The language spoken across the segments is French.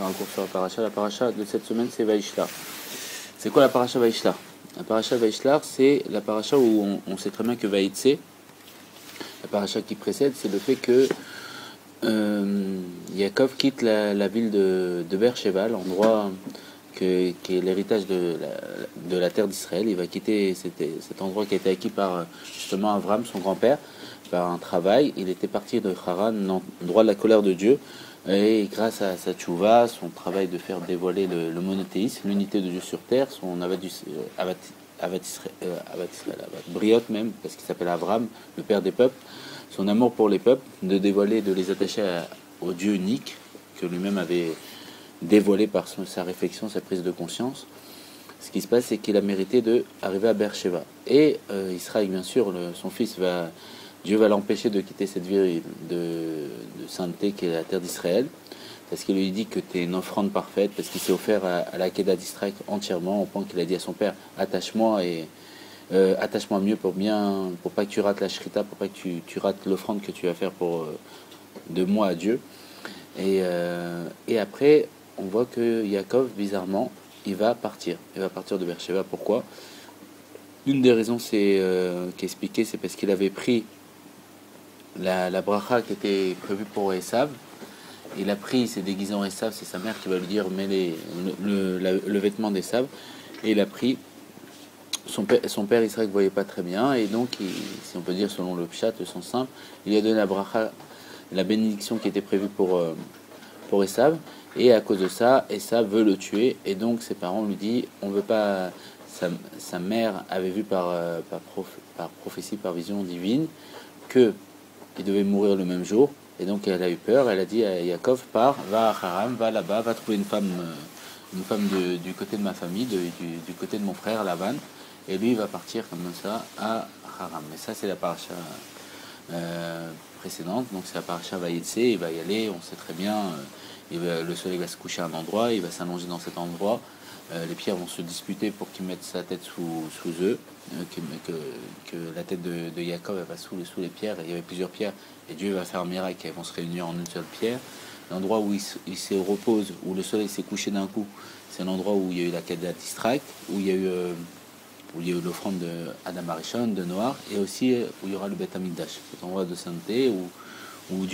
faire un cours sur la paracha. La paracha de cette semaine, c'est Vaishlar. C'est quoi la paracha Vaishlar? La paracha Vaishlar, c'est la paracha où on sait très bien que Vaïtse, la paracha qui précède, c'est le fait que Yaakov quitte la ville de Beersheba, l'endroit qui est l'héritage de la terre d'Israël. Il va quitter cet endroit qui a été acquis par justement Avram, son grand-père, par un travail. Il était parti de Haran, endroit de la colère de Dieu. Et grâce à sa tchouva, son travail de faire dévoiler le monothéisme, l'unité de Dieu sur terre, son Briot même, parce qu'il s'appelle Avram, le père des peuples, son amour pour les peuples, de dévoiler, de les attacher au Dieu unique, que lui-même avait dévoilé par sa réflexion, sa prise de conscience. Ce qui se passe, c'est qu'il a mérité d'arriver à Beersheba. Et Israël, bien sûr, son fils Dieu va l'empêcher de quitter cette ville de sainteté qui est la terre d'Israël, parce qu'il lui dit que tu es une offrande parfaite, parce qu'il s'est offert à la Kedah d'Israël entièrement, au point qu'il a dit à son père, attache-moi mieux pour pas que tu rates la shrita, pour pas que tu rates l'offrande que tu vas faire de moi à Dieu. Et après, on voit que Yaakov, bizarrement, il va partir de Beersheba. Pourquoi? Une des raisons qui est expliquée, c'est parce qu'il avait pris la bracha qui était prévue pour Esav. Il a pris, il s'est déguisé en Esav, c'est sa mère qui va lui dire mets le vêtement d'Esav. Et il a pris, son père Israël ne voyait pas très bien, et donc, si on peut dire selon le pshat, le sens simple, il a donné la bracha, la bénédiction qui était prévue pour Esav. Et à cause de ça, Esav veut le tuer, et donc ses parents lui disent on veut pas. Sa mère avait vu par prophétie, par vision divine, que il devait mourir le même jour, et donc elle a eu peur. Elle a dit à Yaakov, va à Haram, va là-bas, va trouver une femme du côté de ma famille, du côté de mon frère Lavan, et lui il va partir comme ça à Haram. Mais ça c'est la paracha précédente, donc c'est la paracha Vaïtse. Il va y aller, on sait très bien, le soleil va se coucher à un endroit, il va s'allonger dans cet endroit. Les pierres vont se disputer pour qu'il mette sa tête sous eux, que la tête de Yaakov va sous les pierres. Et il y avait plusieurs pierres, et Dieu va faire un miracle, elles vont se réunir en une seule pierre. L'endroit où il se repose, où le soleil s'est couché d'un coup, c'est l'endroit où il y a eu la Kedah d'Israël, où il y a eu l'offrande de Adam Arishon, de Noir, et aussi où il y aura le Beth Amikdash, cet endroit de sainteté où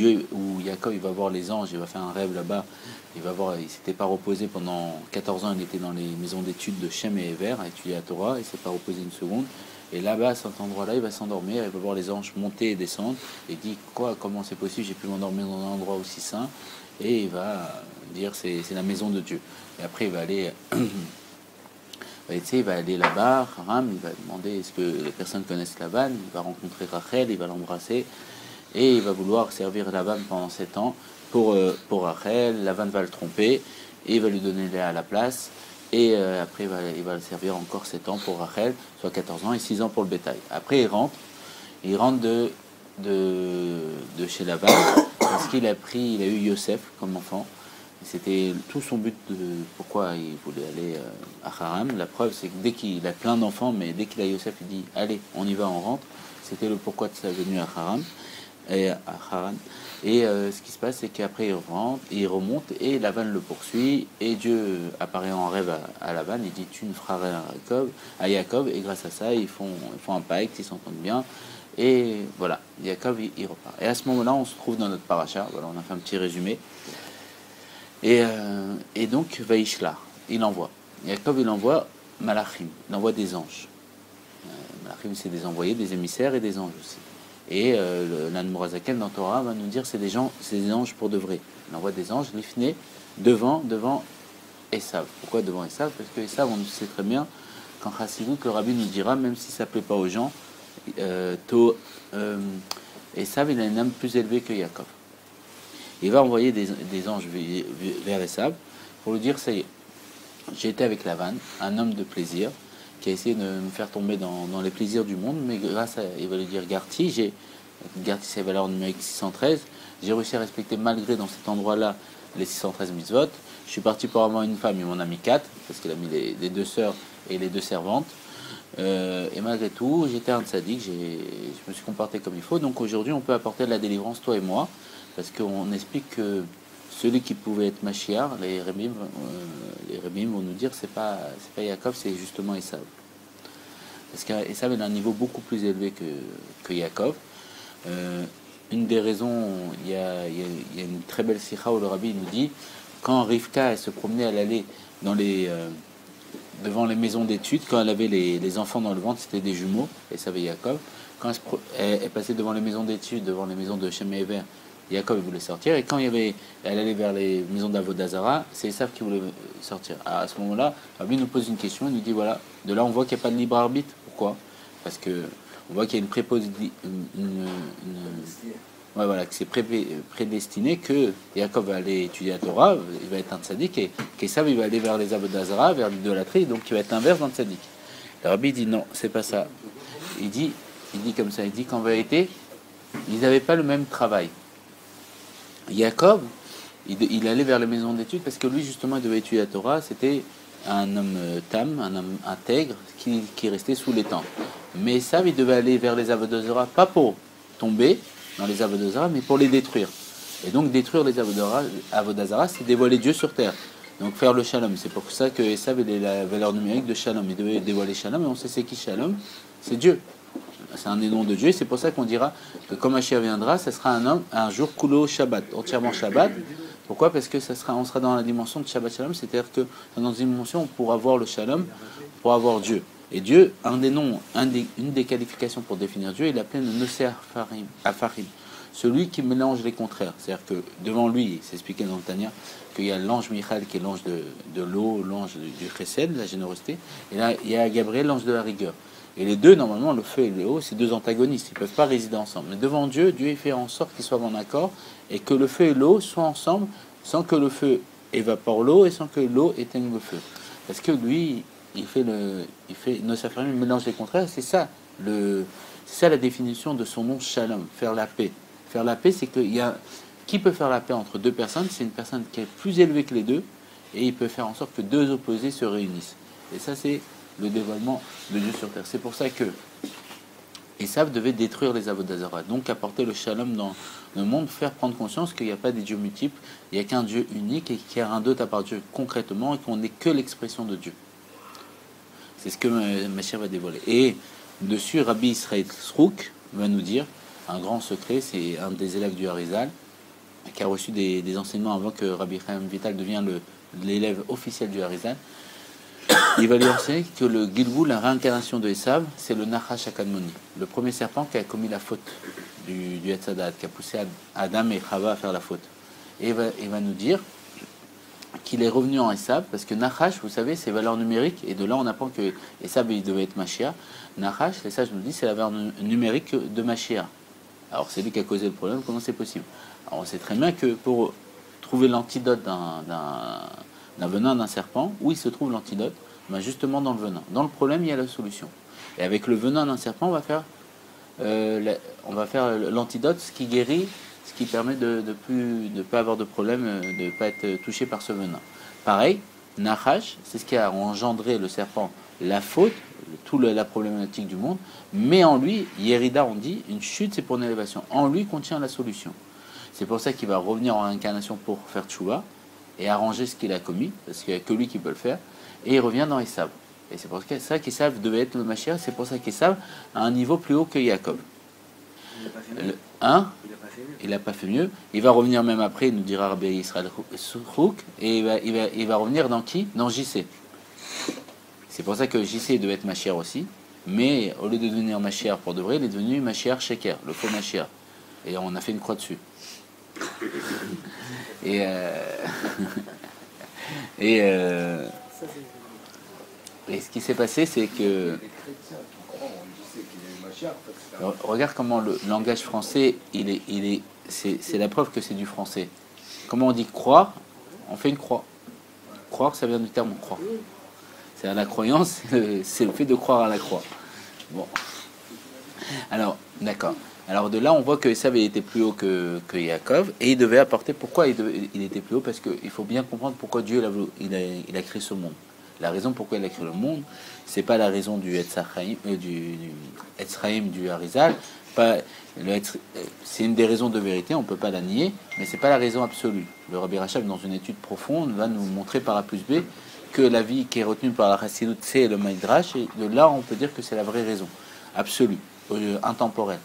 Yaakov il va voir les anges, il va faire un rêve là-bas, il s'était pas reposé pendant 14 ans, il était dans les maisons d'études de Shem et Ever à étudier la Torah, il s'est pas reposé une seconde, et là-bas à cet endroit-là il va s'endormir, il va voir les anges monter et descendre, et il dit comment c'est possible, j'ai pu m'endormir dans un endroit aussi saint, et il va dire c'est la maison de Dieu. Et après il va aller il va aller là-bas, Haram, il va demander est-ce que les personnes connaissent Lavan, il va rencontrer Rachel, il va l'embrasser, et il va vouloir servir Lavan pendant 7 ans pour Rachel. Lavan va le tromper, et il va lui donner Léa à la place, et après il va le servir encore 7 ans pour Rachel, soit 14 ans, et 6 ans pour le bétail. Après il rentre de chez Lavan, parce qu'il a eu Yosef comme enfant. C'était tout son but pourquoi il voulait aller à Haram. La preuve, c'est que dès qu'il a plein d'enfants, mais dès qu'il a Yosef, il dit allez, on y va, on rentre. C'était le pourquoi de sa venue à Haram. Et ce qui se passe, c'est qu'après il remonte, et Lavan le poursuit, et Dieu apparaît en rêve à Lavan, il dit tu ne feras rien à Yaakov, et grâce à ça, ils font un pacte, ils s'entendent bien. Et voilà, Yaakov il repart. Et à ce moment-là, on se trouve dans notre paracha. Voilà, on a fait un petit résumé. Et donc, Vaishlar, il envoie. Yaakov, il envoie Malachim, il envoie des anges. Malachim, c'est des envoyés, des émissaires et des anges aussi. Et l'Anmorazaken dans Torah va nous dire c'est des anges pour de vrai. Il envoie des anges, l'Ifné, devant Esav. Pourquoi devant Esav? Parce que Esav, on sait très bien, qu'en Chassidut, le rabbi nous dira, même si ça ne plaît pas aux gens, Esav, il a une âme plus élevée que Yaakov. Il va envoyer des anges vers Esav pour lui dire ça y est, j'ai été avec Lavan, un homme de plaisir, qui a essayé de me faire tomber dans les plaisirs du monde, mais il va lui dire Garti, c'est la valeur numérique 613, j'ai réussi à respecter malgré dans cet endroit-là les 613 mitzvot. Je suis parti pour avoir une femme, il m'en a mis 4, parce qu'il a mis les 2 sœurs et les 2 servantes. Et malgré tout, j'étais un tzaddik, je me suis comporté comme il faut, donc aujourd'hui on peut apporter de la délivrance, toi et moi, parce qu'on explique que celui qui pouvait être Mashiach, les Rébim vont nous dire c'est pas Yaakov, c'est justement Esav. Parce qu'Esav est à un niveau beaucoup plus élevé que Yaakov. Une des raisons, il y a une très belle sikha où le rabbi nous dit, quand Rivka elle se promenait, elle allait devant les maisons d'études, quand elle avait les enfants dans le ventre, c'était des jumeaux, Esav et Yaakov. Quand elle passait devant les maisons d'études, devant les maisons de Shem et Ever, Yaakov voulait sortir, et quand elle allait vers les maisons d'Avodazara, c'est Esav qui voulait sortir. Alors à ce moment-là, Rabbi nous pose une question, il nous dit voilà, de là on voit qu'il n'y a pas de libre arbitre. Pourquoi? Parce que on voit qu'il y a une préposition, voilà, que c'est prédestiné que Yaakov va aller étudier la Torah, il va être un tzaddik, et qu'Esav il va aller vers les Avodazara, vers l'idolâtrie, donc il va être inverse dans le tzaddik. Le Rabbi dit non, c'est pas ça. Il dit comme ça, il dit qu'en vérité, ils n'avaient pas le même travail. Yaakov, il allait vers les maisons d'études parce que lui, justement, il devait étudier la Torah. C'était un homme tam, un homme intègre qui restait sous les temps. Mais Esav, il devait aller vers les Avodazara, pas pour tomber dans les Avodazara, mais pour les détruire. Et donc, détruire les Avodazara, c'est dévoiler Dieu sur terre. Donc, faire le shalom. C'est pour ça que Esav, il est la valeur numérique de shalom. Il devait dévoiler shalom, et on sait c'est qui shalom? C'est Dieu. C'est un des noms de Dieu, et c'est pour ça qu'on dira que quand Mashiach viendra, ce sera un jour Kulo Shabbat, entièrement Shabbat. Pourquoi? Parce que on sera dans la dimension de Shabbat Shalom, c'est-à-dire que dans une dimension, on pourra voir le Shalom, pour avoir Dieu. Et Dieu, une des qualifications pour définir Dieu, il l'appelle le Nosé Afarim, celui qui mélange les contraires. C'est-à-dire que devant lui, c'est expliqué dans le Tanya, qu'il y a l'ange Michael qui est l'ange de l'eau, l'ange du chesed, de la générosité, et là il y a Gabriel, l'ange de la rigueur. Et les deux, normalement, le feu et l'eau, c'est deux antagonistes, ils ne peuvent pas résider ensemble. Mais devant Dieu, Dieu il fait en sorte qu'ils soient en accord et que le feu et l'eau soient ensemble sans que le feu évapore l'eau et sans que l'eau éteigne le feu. Parce que lui, il fait il mélange les contraires, c'est ça la définition de son nom Shalom, faire la paix. Faire la paix, c'est qui peut faire la paix entre deux personnes? C'est une personne qui est plus élevée que les deux et il peut faire en sorte que deux opposés se réunissent. Et ça, c'est le dévoilement de Dieu sur terre. C'est pour ça que Esav devait détruire les Avodazara, donc apporter le shalom dans le monde, faire prendre conscience qu'il n'y a pas des dieux multiples, il n'y a qu'un Dieu unique et qu'il y a un d'autre à part Dieu concrètement et qu'on n'est que l'expression de Dieu. C'est ce que Mashiach va dévoiler. Et dessus, Rabbi Israël Srouk va nous dire un grand secret, c'est un des élèves du Harizal qui a reçu des enseignements avant que Rabbi Chaim Vital devienne l'élève officiel du Harizal. Il va lui enseigner que le Gilgul, la réincarnation de Esav, c'est le Nachash HaKadmoni, le premier serpent qui a commis la faute du Etz Hadat, qui a poussé Adam et Chava à faire la faute. Et il va nous dire qu'il est revenu en Esav, parce que Nachash, vous savez, c'est valeur numérique, et de là on apprend que Esav il devait être Mashiach. Nachash, les sages nous disent, c'est la valeur numérique de Mashiach. Alors c'est lui qui a causé le problème, comment c'est possible? Alors on sait très bien que pour trouver l'antidote d'un venin d'un serpent, où il se trouve l'antidote? Ben justement dans le venin. Dans le problème, il y a la solution. Et avec le venin d'un serpent, on va faire l'antidote, ce qui guérit, ce qui permet de ne pas avoir de problème, de ne pas être touché par ce venin. Pareil, Nachash, c'est ce qui a engendré le serpent, la faute, toute la problématique du monde, mais en lui, Yerida, on dit, une chute, c'est pour une élévation. En lui contient la solution. C'est pour ça qu'il va revenir en incarnation pour faire tchouva et arranger ce qu'il a commis, parce qu'il n'y a que lui qui peut le faire. Et il revient dans Esav. Et c'est pour ça qu'Esav devait être le Mashiach, c'est pour ça qu'Esav a un niveau plus haut que Yaakov. Il n'a pas fait mieux. Il va revenir même après, il nous dira Rabbi Israël Srouk, et il va revenir dans qui? Dans JC. C'est pour ça que JC devait être Mashiach aussi, mais au lieu de devenir Mashiach pour de vrai, il est devenu Mashiach Sheker, le faux Mashiach. Et on a fait une croix dessus. Et ce qui s'est passé, c'est que... Regarde comment le langage français, c'est la preuve que c'est du français. Comment on dit croire? On fait une croix. Croire, ça vient du terme croire. C'est à la croyance, c'est le fait de croire à la croix. Bon. Alors, d'accord. Alors de là, on voit que Esav était plus haut que Yaakov, et il devait apporter... Pourquoi il était plus haut? Parce qu'il faut bien comprendre pourquoi Dieu il a créé ce monde. La raison pourquoi il a créé le monde, c'est pas la raison du Etz Chaim, du Harizal, Pas, c'est une des raisons de vérité, on ne peut pas la nier, mais ce n'est pas la raison absolue. Le Rabbi Rachab, dans une étude profonde, va nous montrer par A plus B que la vie qui est retenue par la Chassidut, c'est le Midrash, et de là, on peut dire que c'est la vraie raison, absolue, intemporelle.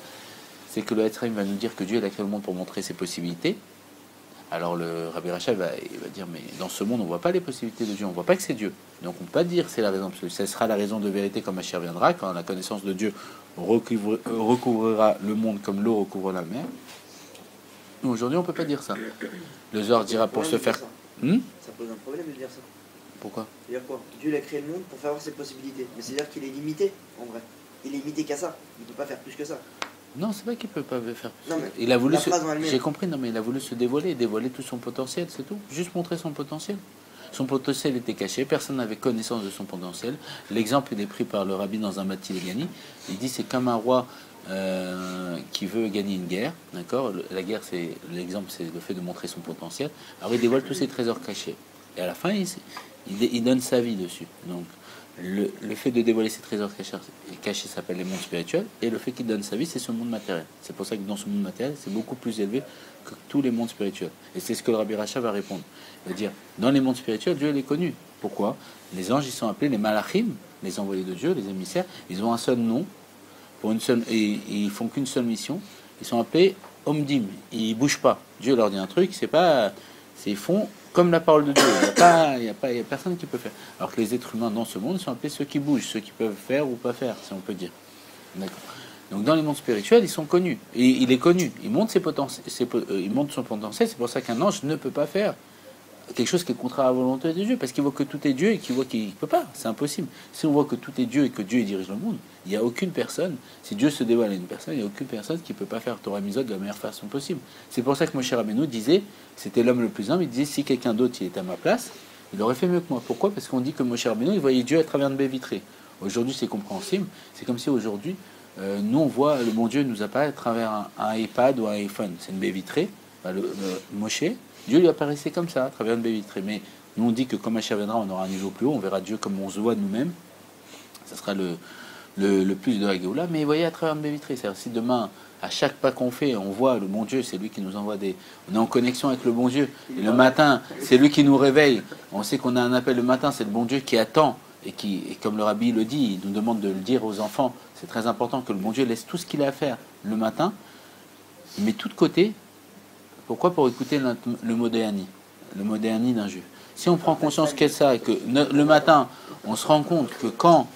C'est que le Etzraïm va nous dire que Dieu a créé le monde pour montrer ses possibilités. Alors le Rabbi Rachab va dire, mais dans ce monde, on ne voit pas les possibilités de Dieu, on ne voit pas que c'est Dieu. Donc on ne peut pas dire que c'est la raison absolue. Ça sera la raison de vérité quand Mashiach viendra, quand la connaissance de Dieu recouvrira le monde comme l'eau recouvre la mer. Aujourd'hui, on ne peut pas dire ça. Le Zohar dira pour se faire... Ça pose un problème de dire ça. Pourquoi? C'est-à-dire quoi? Dieu a créé le monde pour faire voir ses possibilités. Mais c'est-à-dire qu'il est limité, en vrai. Il est limité qu'à ça. Il ne peut pas faire plus que ça. Non, c'est pas qu'il peut pas faire plus. Non, mais il a voulu j'ai compris, non mais il a voulu se dévoiler tout son potentiel, c'est tout. Juste montrer son potentiel. Son potentiel était caché, personne n'avait connaissance de son potentiel. L'exemple il est pris par le rabbi dans un Matil Gani. Il dit c'est comme un roi qui veut gagner une guerre, d'accord? La guerre, c'est l'exemple, c'est le fait de montrer son potentiel. Alors il dévoile tous ses trésors cachés. Et à la fin, il donne sa vie dessus. Donc le fait de dévoiler ses trésors cachés s'appelle les mondes spirituels, et le fait qu'il donne sa vie, c'est ce monde matériel. C'est pour ça que dans ce monde matériel, c'est beaucoup plus élevé que tous les mondes spirituels. Et c'est ce que le Rabbi Rachab va répondre. Il va dire, dans les mondes spirituels, Dieu est connu. Pourquoi? Les anges, ils sont appelés les malachim, les envoyés de Dieu, les émissaires. Ils ont un seul nom, et ils font qu'une seule mission. Ils sont appelés omdim. Ils bougent pas. Dieu leur dit un truc, ils font comme la parole de Dieu. Il y a personne qui peut faire. Alors que les êtres humains dans ce monde sont appelés ceux qui bougent, ceux qui peuvent faire ou pas faire, si on peut dire. D'accord. Donc dans les mondes spirituels, ils sont connus. Et il est connu. Il montre il montre son potentiel. C'est pour ça qu'un ange ne peut pas faire quelque chose qui est contraire à la volonté de Dieu, parce qu'il voit que tout est Dieu et qu'il voit qu'il ne peut pas. C'est impossible. Si on voit que tout est Dieu et que Dieu dirige le monde, il n'y a aucune personne, si Dieu se dévoile à une personne, il n'y a aucune personne qui ne peut pas faire Torah Mitzvot de la meilleure façon possible. C'est pour ça que Moshe Rabbeinu disait, c'était l'homme le plus humble, il disait si quelqu'un d'autre il était à ma place, il aurait fait mieux que moi. Pourquoi? Parce qu'on dit que Moshe Rabbeinu il voyait Dieu à travers une baie vitrée. Aujourd'hui c'est compréhensible, c'est comme si aujourd'hui nous on voit le bon Dieu nous apparaît à travers un iPad ou un iPhone, c'est une baie vitrée. Moshe, Dieu lui apparaissait comme ça, à travers une baie vitrée. Mais nous, on dit que quand Mashiach viendra, on aura un niveau plus haut, on verra Dieu comme on se voit nous-mêmes. Ça sera le plus de la Géoula. Mais vous voyez, à travers une baie vitrée. C'est-à-dire, si demain, à chaque pas qu'on fait, on voit le bon Dieu, c'est lui qui nous envoie on est en connexion avec le bon Dieu. Et le matin, c'est lui qui nous réveille. On sait qu'on a un appel le matin, c'est le bon Dieu qui attend. Et comme le rabbi le dit, il nous demande de le dire aux enfants. C'est très important que le bon Dieu laisse tout ce qu'il a à faire le matin, il met tout de côté. Pourquoi? Pour écouter le modéani d'un juif. Si on prend conscience qu'est ça, et que le matin, on se rend compte que quand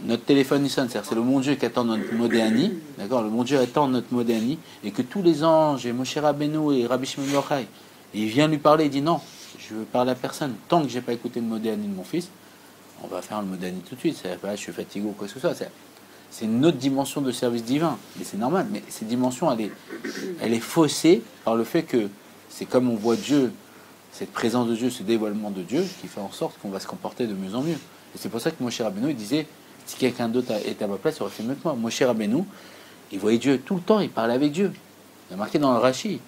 notre téléphone sonne, c'est-à-dire c'est le bon Dieu qui attend notre modéani, d'accord? Le bon Dieu attend notre modéani, et que tous les anges, et Moshe Rabbeinu et Rabbi Shimon Yochai, il vient lui parler, il dit non, je veux parler à personne, tant que j'ai pas écouté le modéani de mon fils, on va faire le modéani tout de suite, c'est pas je suis fatigué ou quoi que ce soit, c'est une autre dimension de service divin, mais c'est normal. Mais cette dimension, elle est faussée par le fait que c'est comme on voit Dieu, cette présence de Dieu, ce dévoilement de Dieu, qui fait en sorte qu'on va se comporter de mieux en mieux. Et c'est pour ça que Moshe Rabbeinu, il disait, si quelqu'un d'autre était à ma place, il aurait fait mieux que moi. Moshe Rabbeinu, il voyait Dieu tout le temps, il parlait avec Dieu. Il a marqué dans le Rashi,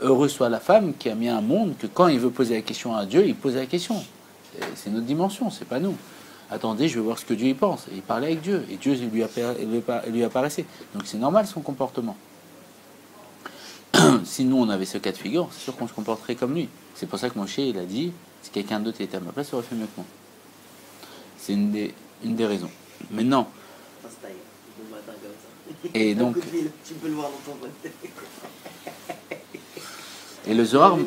heureux soit la femme qui a mis un monde que quand il veut poser la question à Dieu, il pose la question. C'est notre dimension, c'est pas nous. Attendez, je veux voir ce que Dieu y pense. Et il parlait avec Dieu, et Dieu lui apparaissait. Donc c'est normal son comportement. Si nous on avait ce cas de figure, c'est sûr qu'on se comporterait comme lui. C'est pour ça que Moshe il a dit, si quelqu'un d'autre était à ma place, il aurait fait mieux que moi. C'est une des raisons. Maintenant. Et donc. Tu peux le voir dans ton pote. Et le Zohar,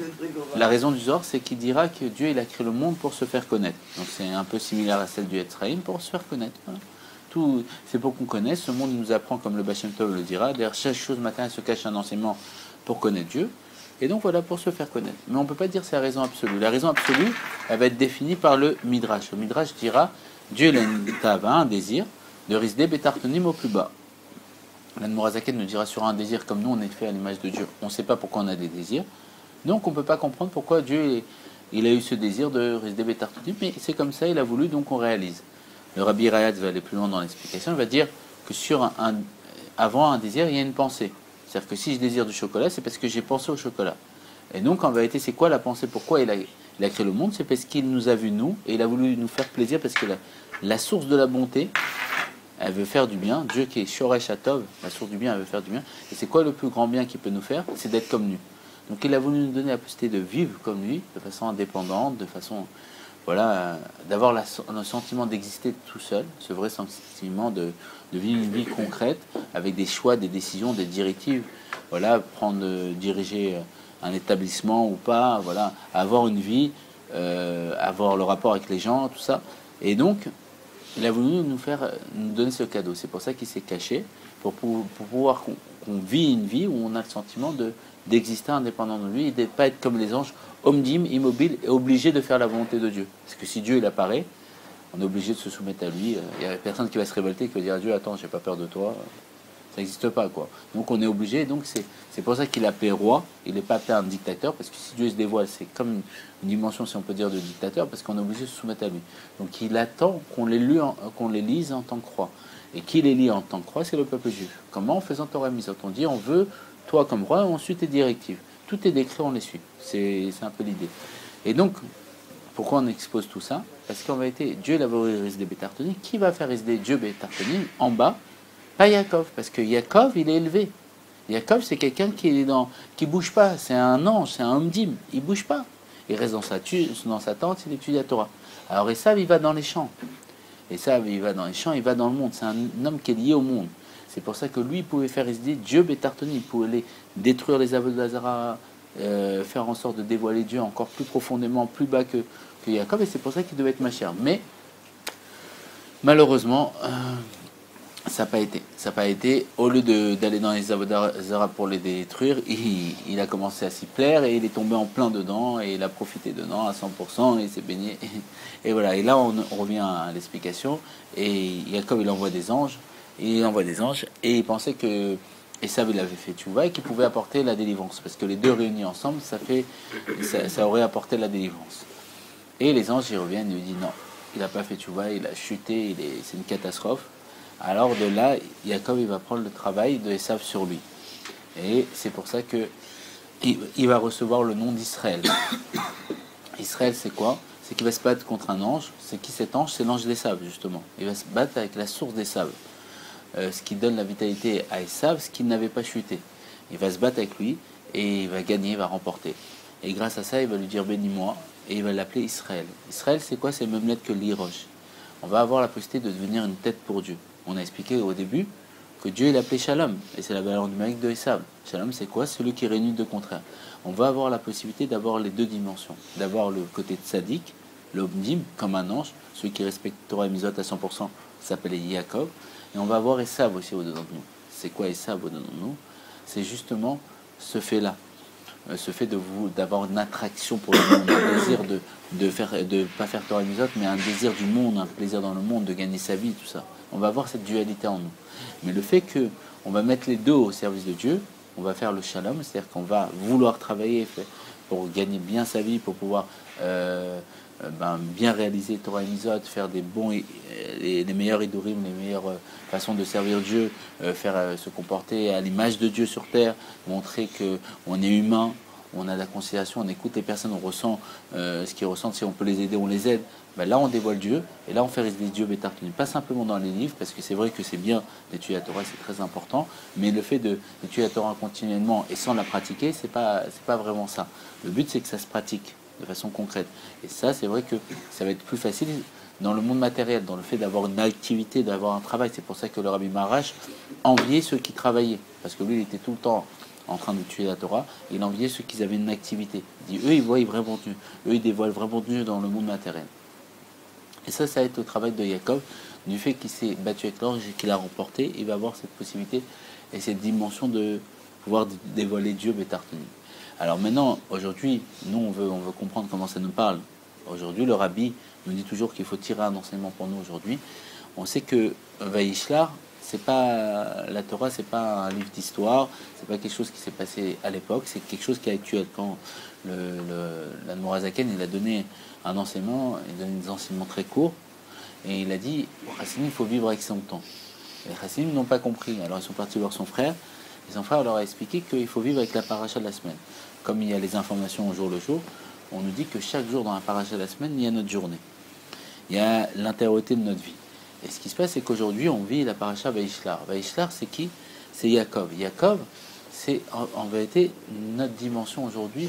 la raison du Zohar, c'est qu'il dira que Dieu il a créé le monde pour se faire connaître. Donc c'est un peu similaire à celle du Etzraïm, pour se faire connaître. Voilà. Tout, c'est pour qu'on connaisse. Ce monde il nous apprend, comme le Bachem Tov le dira, derrière chaque chose matérielle se cache un enseignement pour connaître Dieu. Et donc voilà, pour se faire connaître. Mais on ne peut pas dire que c'est la raison absolue. La raison absolue, elle va être définie par le Midrash. Le Midrash dira, Dieu il a une tava, un désir, de risder betartonim au plus bas. L'Admorazaken nous dira sur un désir, comme nous on est fait à l'image de Dieu, on ne sait pas pourquoi on a des désirs. Donc on ne peut pas comprendre pourquoi Dieu il a eu ce désir de risder betartonim, mais c'est comme ça, il a voulu, donc on réalise. Le Rabbi Rayatz va aller plus loin dans l'explication, il va dire que avant un désir, il y a une pensée. C'est-à-dire que si je désire du chocolat, c'est parce que j'ai pensé au chocolat. Et donc en vérité, c'est quoi la pensée? Pourquoi il a créé le monde? C'est parce qu'il nous a vus nous, et il a voulu nous faire plaisir, parce que la source de la bonté, elle veut faire du bien. Dieu qui est Shoresh Hatov, la source du bien, elle veut faire du bien. Et c'est quoi le plus grand bien qu'il peut nous faire? C'est d'être comme lui. Donc il a voulu nous donner la possibilité de vivre comme lui, de façon indépendante, de façon, voilà, d'avoir le sentiment d'exister tout seul, ce vrai sentiment de vivre une vie concrète, avec des choix, des décisions, des directives, voilà, diriger un établissement ou pas, voilà, avoir une vie, avoir le rapport avec les gens, tout ça. Et donc, il a voulu nous donner ce cadeau. C'est pour ça qu'il s'est caché, pour pouvoir qu'on vit une vie où on a le sentiment d'exister indépendant de lui et de ne pas être comme les anges, omdim, immobile et obligé de faire la volonté de Dieu. Parce que si Dieu il apparaît, on est obligé de se soumettre à lui. Il n'y a personne qui va se révolter, qui va dire à Dieu, attends, j'ai pas peur de toi. Ça n'existe pas, quoi. Donc on est obligé, donc c'est pour ça qu'il est appelé roi, il n'est pas appelé un dictateur, parce que si Dieu se dévoile, c'est comme une dimension, si on peut dire, de dictateur, parce qu'on est obligé de se soumettre à lui. Donc il attend qu'on les lise en tant que roi. Et qui les lit en tant que roi, c'est le peuple juif. Comment? En faisant Torah Misot. On dit, on veut toi comme roi, et ensuite tes directives. Tout est décrit, on les suit. C'est un peu l'idée. Et donc, pourquoi on expose tout ça? Parce qu'en vérité, Dieu il a voulu résider Bétartoni. Qui va faire résider Dieu Bétartoni en bas? Pas Yaakov, parce que Yaakov, il est élevé. Yaakov, c'est quelqu'un qui bouge pas. C'est un ange, c'est un omdim. Il bouge pas. Il reste dans sa tente, il étudie la Torah. Alors Esav, il va dans les champs. Esav, il va dans les champs, il va dans le monde. C'est un homme qui est lié au monde. C'est pour ça que lui, il pouvait faire résider Dieu Bétartoni. Il pouvait détruire les aveugles d'Azara, faire en sorte de dévoiler Dieu encore plus profondément, plus bas que Yaakov. Et c'est pour ça qu'il devait être Mashiach. Mais, malheureusement, ça n'a pas été. Ça n'a pas été. Au lieu d'aller dans les Avodah pour les détruire, il a commencé à s'y plaire et il est tombé en plein dedans et il a profité dedans à 100% et il s'est baigné. Et voilà. Et là, on revient à l'explication. Et Jacob, il envoie des anges. Et il pensait que Esav, il avait fait tchouva et qu'il pouvait apporter la délivrance. Parce que les deux réunis ensemble, ça aurait apporté la délivrance. Et les anges, ils reviennent et lui disent non, il n'a pas fait tchouva, il a chuté, c'est une catastrophe. Alors de là, Jacob il va prendre le travail de Esav sur lui. Et c'est pour ça que il va recevoir le nom d'Israël. Israël, c'est quoi? C'est qu'il va se battre contre un ange. C'est qui cet ange? C'est l'ange d'Esav, justement. Il va se battre avec la source d'Esav. Ce qui donne la vitalité à Esav, ce qui n'avait pas chuté. Il va se battre avec lui et il va gagner, il va remporter. Et grâce à ça, il va lui dire bénis-moi et il va l'appeler Israël. Israël, c'est quoi? C'est le même lettre que l'Irosh. On va avoir la possibilité de devenir une tête pour Dieu. On a expliqué au début que Dieu il appelait Shalom, et c'est la valeur numérique de Esav. Shalom, c'est quoi? Celui qui réunit deux contraires. On va avoir la possibilité d'avoir les deux dimensions. D'avoir le côté tzaddik, l'omdim, comme un ange, celui qui respecte Torah et Mizot à 100%, s'appelait Yaakov. Et on va avoir Esav aussi au-dedans de nous. C'est quoi Esav au-dedans de nous? C'est justement ce fait-là. Ce fait d'avoir une attraction pour le monde, un désir de pas faire Torah et Mizot, mais un désir du monde, un plaisir dans le monde, de gagner sa vie, tout ça. On va avoir cette dualité en nous. Mais le fait qu'on va mettre les deux au service de Dieu, on va faire le shalom, c'est-à-dire qu'on va vouloir travailler pour gagner bien sa vie, pour pouvoir bien réaliser Torah et Mizot, faire des bons, les meilleurs idorim, les meilleures façons de servir Dieu, se comporter à l'image de Dieu sur terre, montrer qu'on est humain, on a de la conciliation, on écoute les personnes, on ressent ce qu'ils ressentent, si on peut les aider, on les aide. Ben là, on dévoile Dieu, et là, on fait résider Dieu Bétartoni. Pas simplement dans les livres, parce que c'est vrai que c'est bien d'étudier la Torah, c'est très important, mais le fait d'étudier la Torah continuellement et sans la pratiquer, c'est pas vraiment ça. Le but, c'est que ça se pratique de façon concrète. Et ça, c'est vrai que ça va être plus facile dans le monde matériel, dans le fait d'avoir une activité, d'avoir un travail. C'est pour ça que le Rabbi Marash enviait ceux qui travaillaient, parce que lui, il était tout le temps en train d'étudier la Torah, et il enviait ceux qui avaient une activité. Il dit, eux, ils voient vraiment Dieu. Eux, ils dévoilent vraiment Dieu dans le monde matériel. Et ça va être au travail de Jacob, du fait qu'il s'est battu avec l'ange et qu'il a remporté, il va avoir cette possibilité et cette dimension de pouvoir dévoiler Dieu Bétartoni. Alors maintenant, aujourd'hui, nous, on veut comprendre comment ça nous parle. Aujourd'hui, le Rabbi nous dit toujours qu'il faut tirer un enseignement pour nous aujourd'hui. On sait que Vaishlar, la Torah, c'est pas un livre d'histoire, c'est pas quelque chose qui s'est passé à l'époque, c'est quelque chose qui est actuel. Quand l'Admorazaken, il a donné un enseignement, il a donné des enseignements très courts, et il a dit, aux Chassidim, il faut vivre avec son temps. Et les Chassidim n'ont pas compris, alors ils sont partis voir son frère, et son frère leur a expliqué qu'il faut vivre avec la paracha de la semaine. Comme il y a les informations au jour le jour, on nous dit que chaque jour dans la paracha de la semaine, il y a notre journée. Il y a l'intériorité de notre vie. Et ce qui se passe, c'est qu'aujourd'hui, on vit la paracha Vaishlar. Vaishlar, c'est qui? C'est Yaakov. Yaakov, c'est en vérité notre dimension aujourd'hui,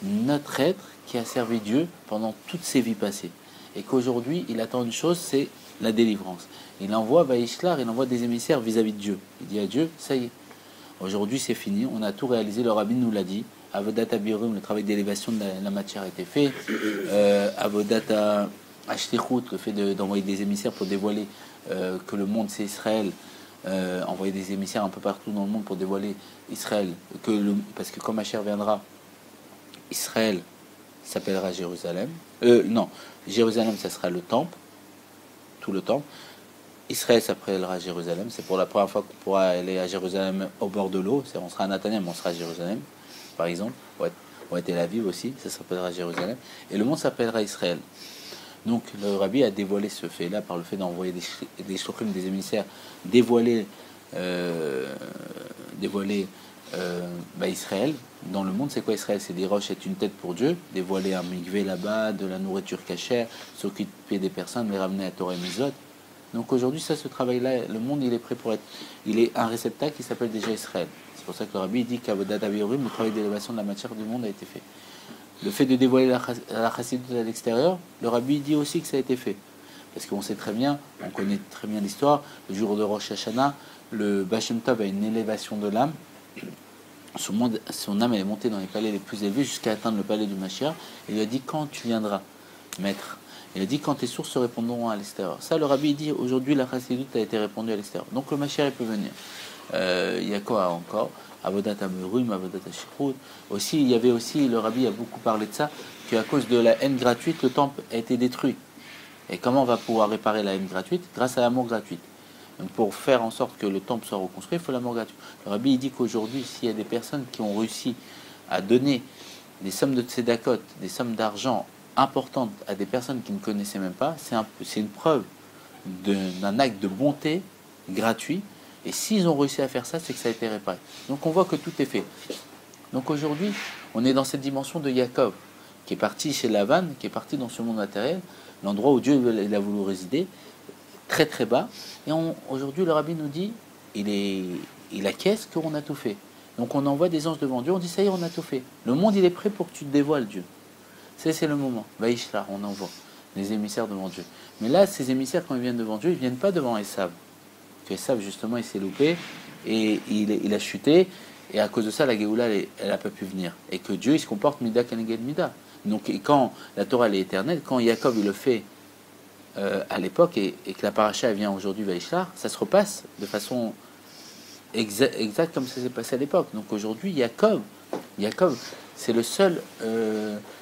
notre être qui a servi Dieu pendant toutes ses vies passées. Et qu'aujourd'hui, il attend une chose, c'est la délivrance. Il envoie Vaishlar, il envoie des émissaires vis-à-vis de Dieu. Il dit à Dieu, ça y est, aujourd'hui c'est fini, on a tout réalisé, le rabbin nous l'a dit. Avodat Abirum, le travail d'élévation de la matière a été fait. Avodat Ashtichut, le fait d'envoyer des émissaires pour dévoiler que le monde c'est Israël. Envoyer des émissaires un peu partout dans le monde pour dévoiler Israël. Parce que quand Mashiach viendra, Israël s'appellera Jérusalem. Non, Jérusalem, ça sera le temple, tout le temple. Israël s'appellera Jérusalem. C'est pour la première fois qu'on pourra aller à Jérusalem au bord de l'eau. On sera à Nathanaël, mais on sera à Jérusalem, par exemple. On va être Tel Aviv aussi, ça s'appellera Jérusalem. Et le monde s'appellera Israël. Donc le rabbi a dévoilé ce fait-là par le fait d'envoyer des shluchim, des émissaires, dévoiler Israël. Dans le monde, c'est quoi Israël? C'est des roches, c'est une tête pour Dieu, dévoiler un mikvé là-bas, de la nourriture cachère, s'occuper des personnes, les ramener à Torah et Mizot. Donc aujourd'hui, ça, ce travail-là, le monde, il est prêt pour être... Il est un réceptacle qui s'appelle déjà Israël. C'est pour ça que le rabbi dit qu'Avodat Abiyorim, le travail d'élévation de la matière du monde a été fait. Le fait de dévoiler la chassidut à l'extérieur, le rabbi dit aussi que ça a été fait. Parce qu'on sait très bien, on connaît très bien l'histoire, le jour de Rosh Hashanah, le Bashem Tov a une élévation de l'âme. Son âme elle est montée dans les palais les plus élevés jusqu'à atteindre le palais du Mashiach. Et il a dit quand tu viendras, maître. Il a dit quand tes sources se répondront à l'extérieur. Ça, le rabbi dit aujourd'hui la chassidut a été répondue à l'extérieur. Donc le Mashiach il peut venir. Il y a quoi encore? Avodat Amurim, Avodat Ashirut. Aussi, il y avait aussi, le rabbi a beaucoup parlé de ça, qu'à cause de la haine gratuite, le temple a été détruit. Et comment on va pouvoir réparer la haine gratuite? Grâce à l'amour gratuit. Donc pour faire en sorte que le temple soit reconstruit, il faut l'amour gratuit. Le rabbi il dit qu'aujourd'hui, s'il y a des personnes qui ont réussi à donner des sommes de tzedakot, des sommes d'argent importantes à des personnes qui ne connaissaient même pas, c'est une preuve d'un acte de bonté gratuit. Et s'ils ont réussi à faire ça, c'est que ça a été réparé. Donc on voit que tout est fait. Donc aujourd'hui, on est dans cette dimension de Yaakov, qui est parti chez Lavan, qui est parti dans ce monde matériel, l'endroit où Dieu il a voulu résider, très très bas. Et aujourd'hui, le rabbi nous dit, il acquiesce qu'on a tout fait. Donc on envoie des anges devant Dieu, on dit ça y est, on a tout fait. Le monde, il est prêt pour que tu te dévoiles Dieu. C'est le moment. Vaishlar, on envoie les émissaires devant Dieu. Mais là, ces émissaires, quand ils viennent devant Dieu, ils ne viennent pas devant Esav. Esav, justement, il s'est loupé et il a chuté. Et à cause de ça, la Géoula, elle n'a pas pu venir. Et que Dieu, il se comporte Mida Keneged Mida. Donc, et quand la Torah, elle est éternelle, quand Yaakov, il le fait à l'époque et que la paracha elle vient aujourd'hui, Vaishlar, ça se repasse de façon exacte comme ça s'est passé à l'époque. Donc aujourd'hui, Yaakov, c'est le seul...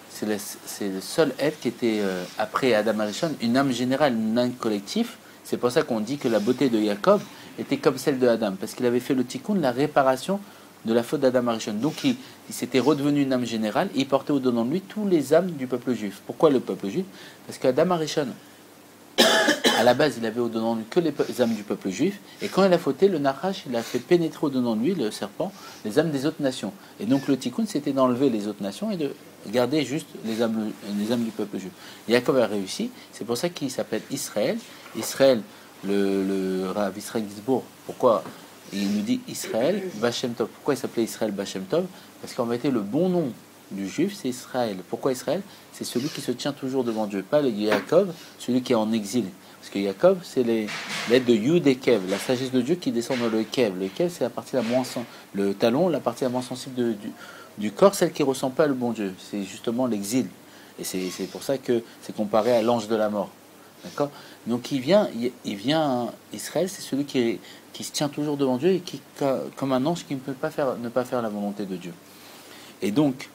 c'est le seul être qui était, après Adam Arishon, une âme générale, une âme collective. C'est pour ça qu'on dit que la beauté de Yaakov était comme celle de Adam, parce qu'il avait fait le tikkun, la réparation de la faute d'Adam Arishon. Donc il s'était redevenu une âme générale et il portait au-dedans de lui tous les âmes du peuple juif. Pourquoi le peuple juif? Parce qu'Adam Arishon, à la base, il avait au-dedans de lui que les âmes du peuple juif, et quand il a fauté, le Nachash, il a fait pénétrer au-dedans de lui, le serpent, les âmes des autres nations. Et donc le tikkun, c'était d'enlever les autres nations et de garder juste les âmes du peuple juif. Yaakov a réussi, c'est pour ça qu'il s'appelle Israël. Israël, le Rav Israël Gisbourg, pourquoi il nous dit Israël Bashem Tov? Pourquoi il s'appelait Israël Bashem Tov? Parce qu'en vérité, le bon nom du juif, c'est Israël. Pourquoi Israël? C'est celui qui se tient toujours devant Dieu, pas le Yaakov, celui qui est en exil. Parce que Yaakov, c'est l'aide de Yud et Kev, la sagesse de Dieu qui descend dans le Kev. Le Kev, c'est la partie la moins le talon, la partie la moins sensible du corps, celle qui ne ressent pas le bon Dieu. C'est justement l'exil. Et c'est pour ça que c'est comparé à l'ange de la mort. D'accord? Donc il vient, Israël, c'est celui qui se tient toujours devant Dieu et qui, comme un ange qui ne peut pas ne pas faire la volonté de Dieu. Et donc,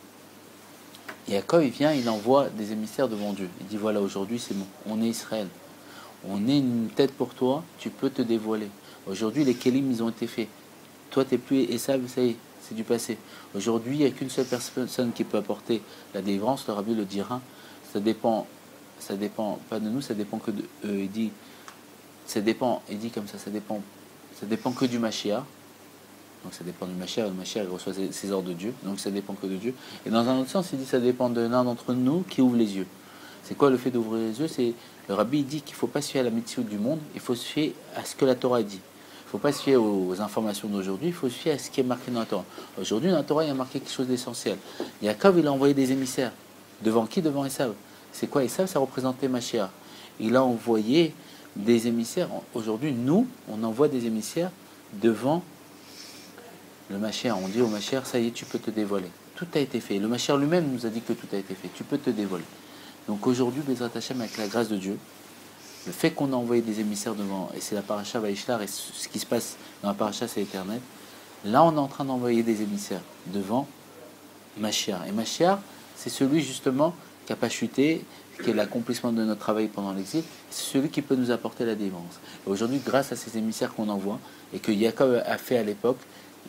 Yaakov, il vient, il envoie des émissaires devant Dieu. Il dit, voilà, aujourd'hui, c'est bon, on est Israël. On est une tête pour toi, tu peux te dévoiler. Aujourd'hui, les kélim, ils ont été faits. Toi, tu n'es plus Esav, ça y est, c'est du passé. Aujourd'hui, il n'y a qu'une seule personne qui peut apporter la délivrance, le rabbi le dira. Ça dépend pas de nous, ça dépend que de eux. Il dit comme ça dépend que du Mashiach. Donc ça dépend du Mashiach, le Mashiach il reçoit ses ordres de Dieu, donc ça dépend que de Dieu. Et dans un autre sens, il dit ça dépend de l'un d'entre nous qui ouvre les yeux. C'est quoi le fait d'ouvrir les yeux? C'est le rabbi dit qu'il ne faut pas se fier à la médecine du monde, il faut se fier à ce que la Torah dit. Il ne faut pas se fier aux informations d'aujourd'hui, il faut se fier à ce qui est marqué dans la Torah. Aujourd'hui, dans la Torah, il y a marqué quelque chose d'essentiel. Yaakov, il a envoyé des émissaires. Devant qui? Devant Esav. C'est quoi Esav? Ça représentait Mashiach. Il a envoyé des émissaires. Aujourd'hui, nous, on envoie des émissaires devant le Mashiach. On dit au Mashiach, ça y est, tu peux te dévoiler. Tout a été fait. Le Mashiach lui-même nous a dit que tout a été fait. Tu peux te dévoiler. Donc aujourd'hui, Bezrat Hashem, avec la grâce de Dieu, le fait qu'on a envoyé des émissaires devant, et c'est la paracha Vaishlar, et ce qui se passe dans la paracha, c'est éternel. Là, on est en train d'envoyer des émissaires devant Mashiach. Et Mashiach, c'est celui justement qui n'a pas chuté, qui est l'accomplissement de notre travail pendant l'exil. C'est celui qui peut nous apporter la délivrance. Et aujourd'hui, grâce à ces émissaires qu'on envoie, et que Yaakov a fait à l'époque,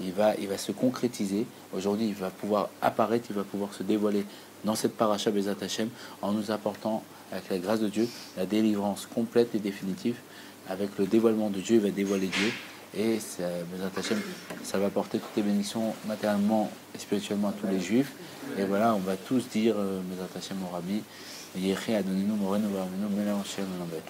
il va se concrétiser. Aujourd'hui, il va pouvoir apparaître, il va pouvoir se dévoiler dans cette paracha Bezrat Hashem, en nous apportant, avec la grâce de Dieu, la délivrance complète et définitive. Avec le dévoilement de Dieu, il va dévoiler Dieu. Et Bezrat Hashem, ça va apporter toutes les bénédictions matériellement et spirituellement à tous les Juifs. Et voilà, on va tous dire Bezrat Hashem au Rabbi, Yehi Adoninu Morenu V'Amenu B'Nei Hashem L'Ambet.